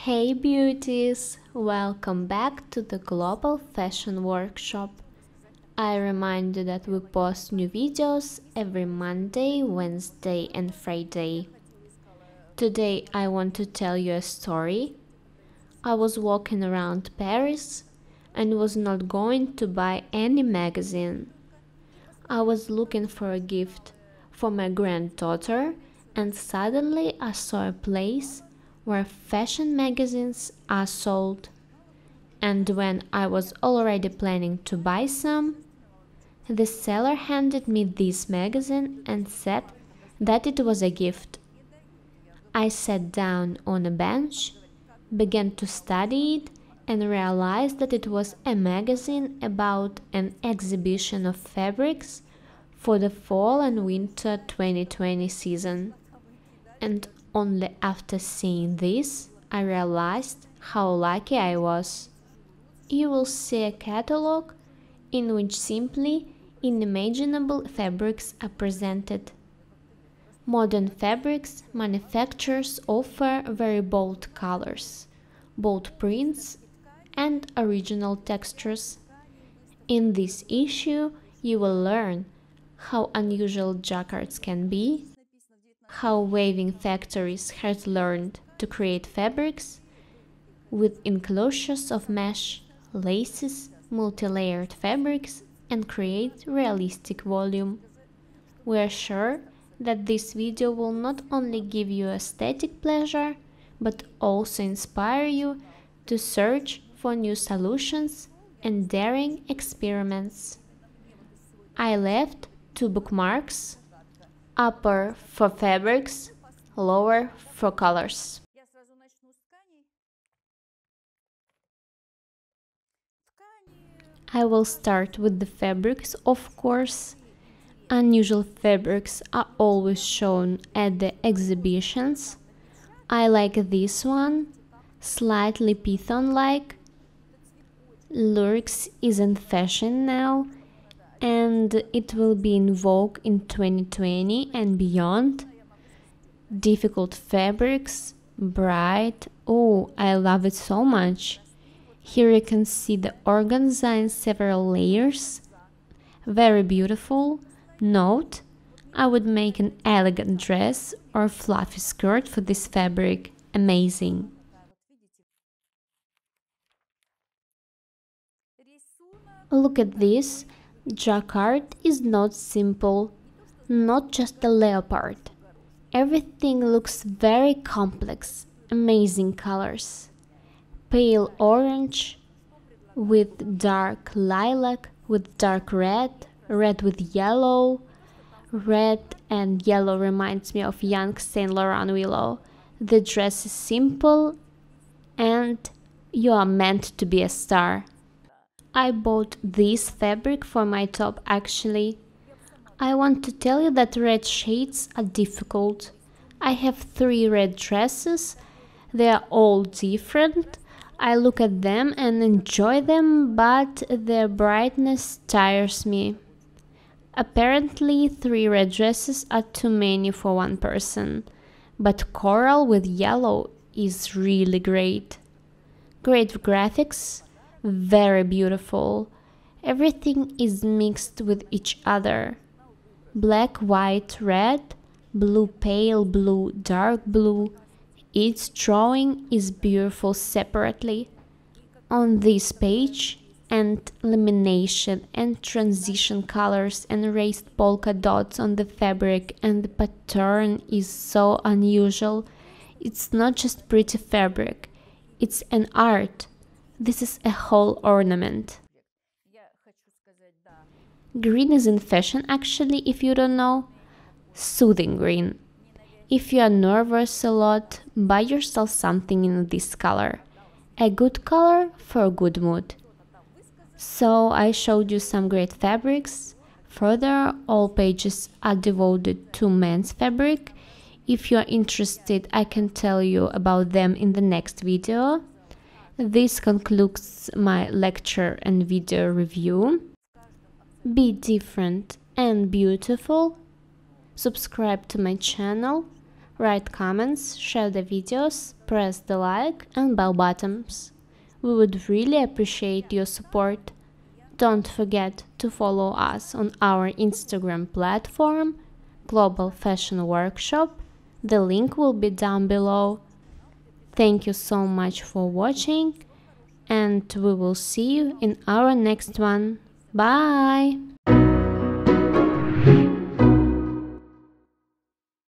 Hey beauties! Welcome back to the Global Fashion Workshop. I remind you that we post new videos every Monday, Wednesday and Friday. Today I want to tell you a story. I was walking around Paris and was not going to buy any magazine. I was looking for a gift for my granddaughter and suddenly I saw a place where fashion magazines are sold. And when I was already planning to buy some, the seller handed me this magazine and said that it was a gift. I sat down on a bench, began to study it, and realized that it was a magazine about an exhibition of fabrics for the fall and winter 2020 season. And only after seeing this, I realized how lucky I was. You will see a catalog in which simply unimaginable fabrics are presented. Modern fabrics manufacturers offer very bold colors, bold prints, and original textures. In this issue, you will learn how unusual jacquards can be, how weaving factories had learned to create fabrics with enclosures of mesh, laces, multi-layered fabrics, and create realistic volume. We are sure that this video will not only give you aesthetic pleasure, but also inspire you to search for new solutions and daring experiments. I left 2 bookmarks, upper for fabrics, lower for colors. I will start with the fabrics, of course. Unusual fabrics are always shown at the exhibitions. I like this one, slightly python-like. Lyrics isn't fashion now, and it will be in vogue in 2020 and beyond. Difficult fabrics, bright, oh, I love it so much. Here you can see the organza in several layers, very beautiful. Note, I would make an elegant dress or fluffy skirt for this fabric, amazing. Look at this, jacquard is not simple, not just a leopard. Everything looks very complex, amazing colors. Pale orange with dark lilac, with dark red, red with yellow. Red and yellow reminds me of young Saint Laurent willow. The dress is simple and you are meant to be a star. I bought this fabric for my top actually. I want to tell you that red shades are difficult. I have 3 red dresses, they are all different. I look at them and enjoy them, but their brightness tires me. Apparently 3 red dresses are too many for one person, but coral with yellow is really great. Great graphics, very beautiful. Everything is mixed with each other. Black, white, red, blue, pale blue, dark blue. Each drawing is beautiful separately. On this page, and lamination and transition colors and raised polka dots on the fabric, and the pattern is so unusual. It's not just pretty fabric, it's an art. This is a whole ornament. Green is in fashion actually, if you don't know. Soothing green. If you are nervous a lot, buy yourself something in this color. A good color for a good mood. So I showed you some great fabrics. Further, all pages are devoted to men's fabric. If you are interested, I can tell you about them in the next video. This concludes my lecture and video review. Be different and beautiful. Subscribe to my channel. write comments, share the videos, press the like and bell buttons. We would really appreciate your support. Don't forget to follow us on our Instagram platform, Global Fashion Workshop. The link will be down below. Thank you so much for watching, and we will see you in our next one. Bye!